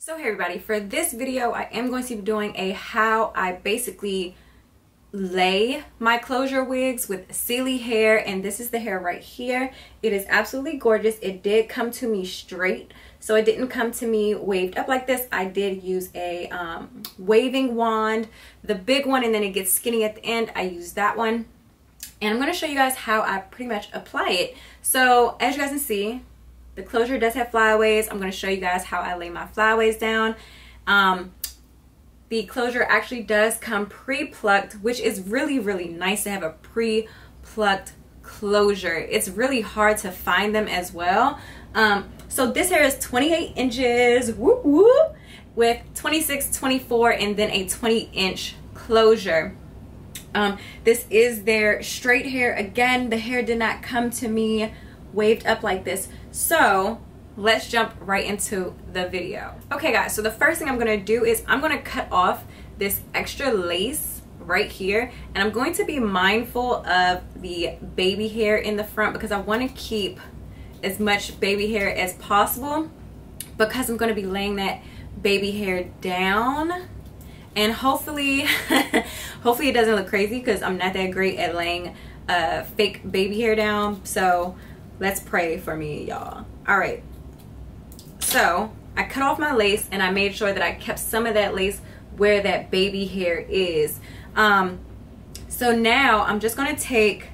So hey everybody, for this video I am going to be doing a how I basically lay my closure wigs with Celie Hair, and this is the hair right here. It is absolutely gorgeous. It did come to me straight, so it didn't come to me waved up like this. I did use a waving wand, the big one, and then it gets skinny at the end. I used that one, and I'm going to show you guys how I pretty much apply it. So as you guys can see, the closure does have flyaways. I'm going to show you guys how I lay my flyaways down. The closure actually does come pre-plucked, which is really nice to have a pre-plucked closure. It's really hard to find them as well. So this hair is 28 inches, whoop whoop, with 26, 24, and then a 20-inch closure. This is their straight hair. Again, the hair did not come to me waved up like this. So let's jump right into the video. Okay guys, so the first thing I'm going to do is I'm going to cut off this extra lace right here, and I'm going to be mindful of the baby hair in the front because I want to keep as much baby hair as possible, because I'm going to be laying that baby hair down. And hopefully hopefully it doesn't look crazy because I'm not that great at laying fake baby hair down. So let's pray for me, y'all. All right, so I cut off my lace and I made sure that I kept some of that lace where that baby hair is. So now I'm just gonna take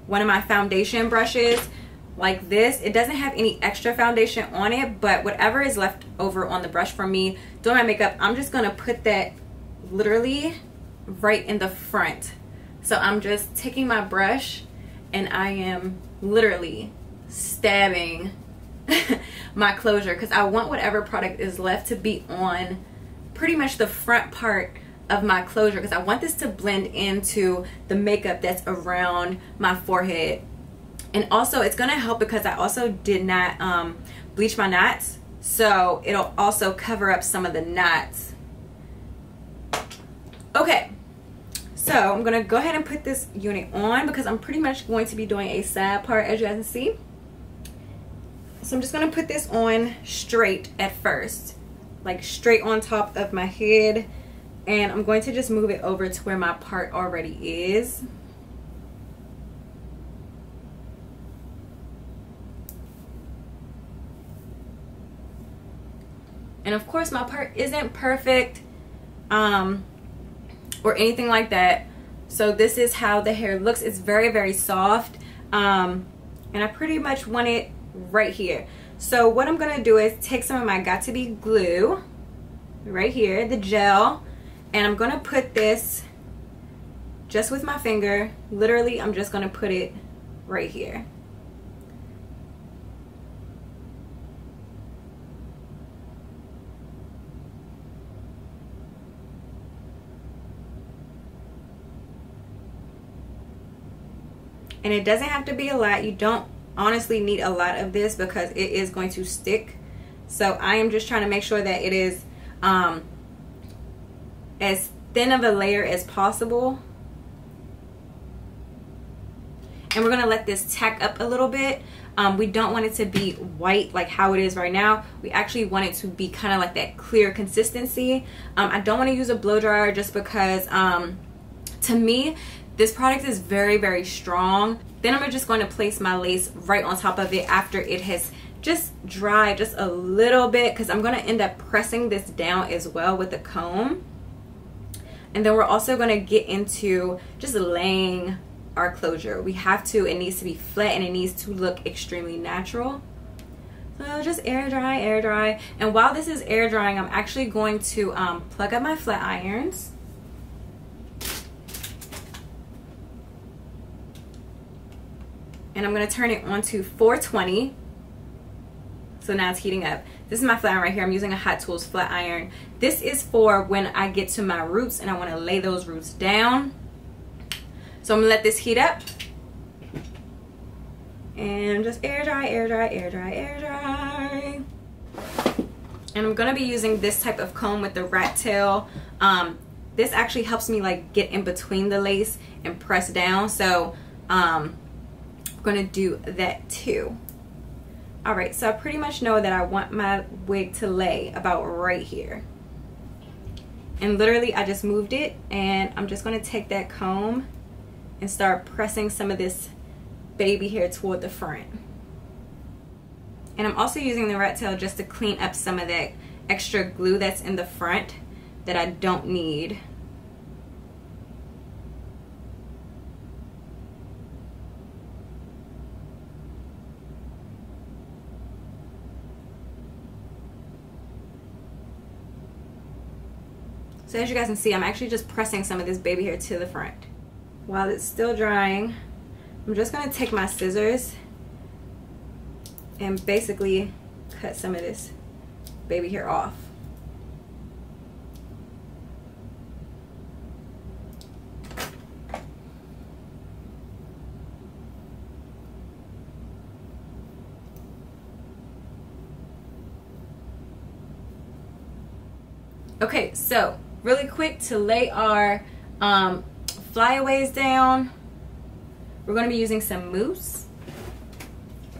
one of my foundation brushes like this. It doesn't have any extra foundation on it, but whatever is left over on the brush for me doing my makeup, I'm just gonna put that literally right in the front. So I'm just taking my brush and I am literally stabbing my closure because I want whatever product is left to be on pretty much the front part of my closure, because I want this to blend into the makeup that's around my forehead. And also it's gonna help because I also did not bleach my knots, so it'll also cover up some of the knots. Okay, so I'm gonna go ahead and put this unit on because I'm pretty much going to be doing a side part, as you guys can see. So I'm just gonna put this on straight at first, like straight on top of my head, and I'm going to just move it over to where my part already is. And of course my part isn't perfect or anything like that. So this is how the hair looks. It's very soft, and I pretty much want it right here. So what I'm gonna do is take some of my Got To Be glue right here, the gel, and I'm gonna put this just with my finger. Literally, I'm just gonna put it right here. And it doesn't have to be a lot. You don't honestly need a lot of this because it is going to stick. So I am just trying to make sure that it is as thin of a layer as possible. And we're gonna let this tack up a little bit. We don't want it to be white like how it is right now. We actually want it to be kind of like that clear consistency. I don't want to use a blow dryer just because to me this product is very strong. Then I'm just going to place my lace right on top of it after it has just dried just a little bit, because I'm going to end up pressing this down as well with the comb. And then we're also going to get into just laying our closure. We have to, it needs to be flat and it needs to look extremely natural. So just air dry. And while this is air drying, I'm actually going to plug up my flat irons. And I'm going to turn it on to 420. So now it's heating up. This is my flat iron right here. I'm using a Hot Tools flat iron. This is for when I get to my roots and I want to lay those roots down. So I'm going to let this heat up. And just air dry. And I'm going to be using this type of comb with the rat tail. This actually helps me like get in between the lace and press down. So I'm going to do that too. All right, so I pretty much know that I want my wig to lay about right here. And literally I just moved it, and I'm just gonna take that comb and start pressing some of this baby hair toward the front. And I'm also using the rat tail just to clean up some of that extra glue that's in the front that I don't need. So as you guys can see, I'm actually just pressing some of this baby hair to the front. While it's still drying, I'm just gonna take my scissors and basically cut some of this baby hair off. Okay, so really quick to lay our flyaways down, we're going to be using some mousse,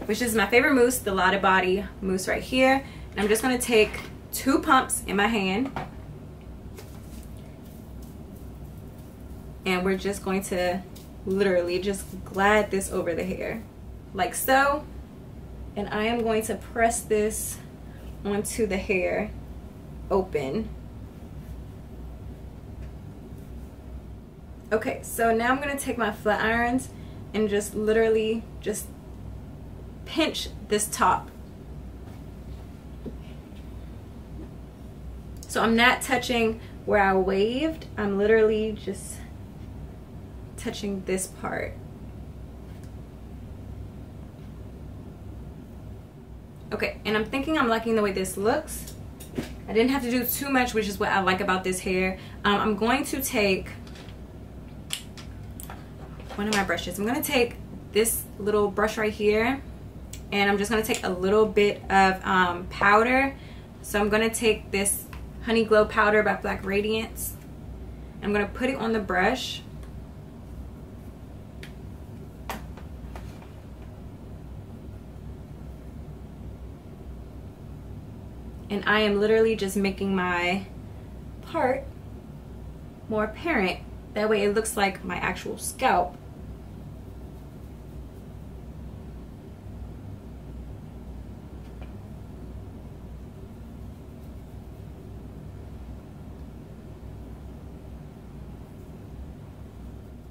which is my favorite mousse, the Lotta Body mousse right here. And I'm just going to take 2 pumps in my hand, and we're just going to literally just glide this over the hair like so. And I am going to press this onto the hair open. Okay, so now I'm going to take my flat irons and just literally just pinch this top. So I'm not touching where I waved, I'm literally just touching this part. Okay, and I'm thinking I'm liking the way this looks. I didn't have to do too much, which is what I like about this hair. I'm going to take one of my brushes. I'm going to take this little brush right here, and I'm just going to take a little bit of powder. So I'm going to take this Honey Glow powder by Black Radiance. I'm going to put it on the brush. And I am literally just making my part more apparent. That way it looks like my actual scalp.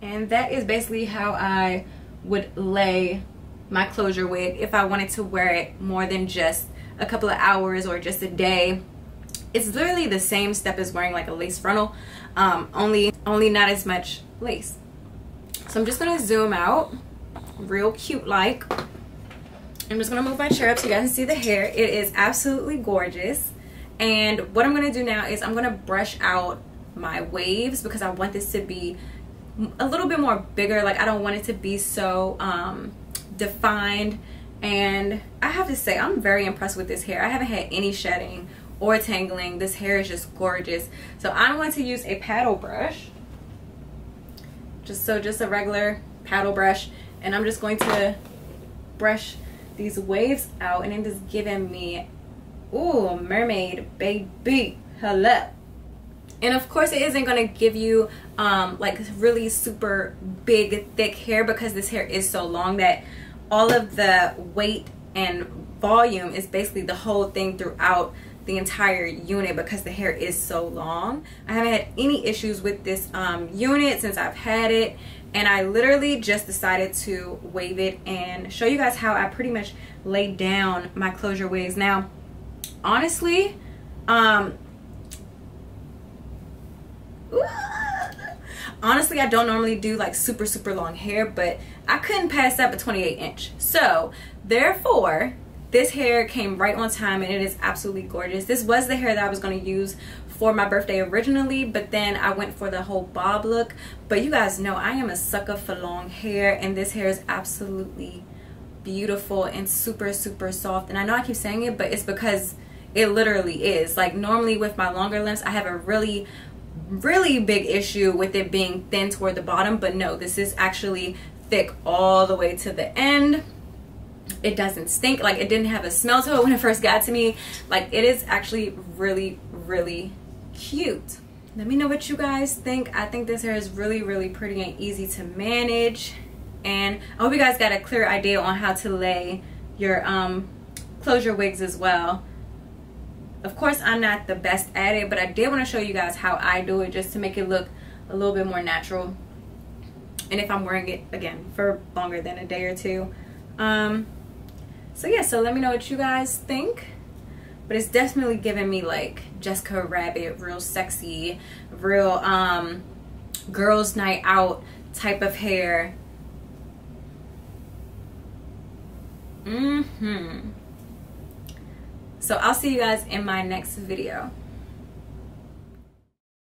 And that is basically how I would lay my closure wig if I wanted to wear it more than just a couple of hours or just a day. It's literally the same step as wearing like a lace frontal, only not as much lace. So I'm just gonna zoom out real cute like. I'm just gonna move my chair up so you guys can see the hair. It is absolutely gorgeous. And what I'm gonna do now is I'm gonna brush out my waves because I want this to be a little bit more bigger. Like I don't want it to be so defined. And I have to say, I'm very impressed with this hair. I haven't had any shedding or tangling. This hair is just gorgeous. So I'm going to use a paddle brush, just a regular paddle brush, and I'm just going to brush these waves out, and it is giving me, ooh, mermaid baby, hello. And of course it isn't going to give you like really super big thick hair, because this hair is so long that all of the weight and volume is basically the whole thing throughout the entire unit because the hair is so long. I haven't had any issues with this unit since I've had it, and I literally just decided to wave it and show you guys how I pretty much laid down my closure wigs. Now honestly, honestly, I don't normally do like super long hair, but I couldn't pass up a 28 inch. So therefore, this hair came right on time, and it is absolutely gorgeous. This was the hair that I was going to use for my birthday originally, but then I went for the whole bob look. But you guys know I am a sucker for long hair, and this hair is absolutely beautiful and super soft. And I know I keep saying it, but it's because it literally is. Like normally with my longer lengths, I have a really big issue with it being thin toward the bottom, but no, this is actually thick all the way to the end. It doesn't stink. Like, it didn't have a smell to it when it first got to me. Like, it is actually really, really cute. Let me know what you guys think. I think this hair is really, really pretty and easy to manage. And I hope you guys got a clear idea on how to lay your closure wigs as well. Of course, I'm not the best at it, but I did want to show you guys how I do it, just to make it look a little bit more natural. And if I'm wearing it, again, for longer than a day or two. So yeah, so let me know what you guys think. But it's definitely giving me like Jessica Rabbit, real sexy, real girls' night out type of hair. So I'll see you guys in my next video.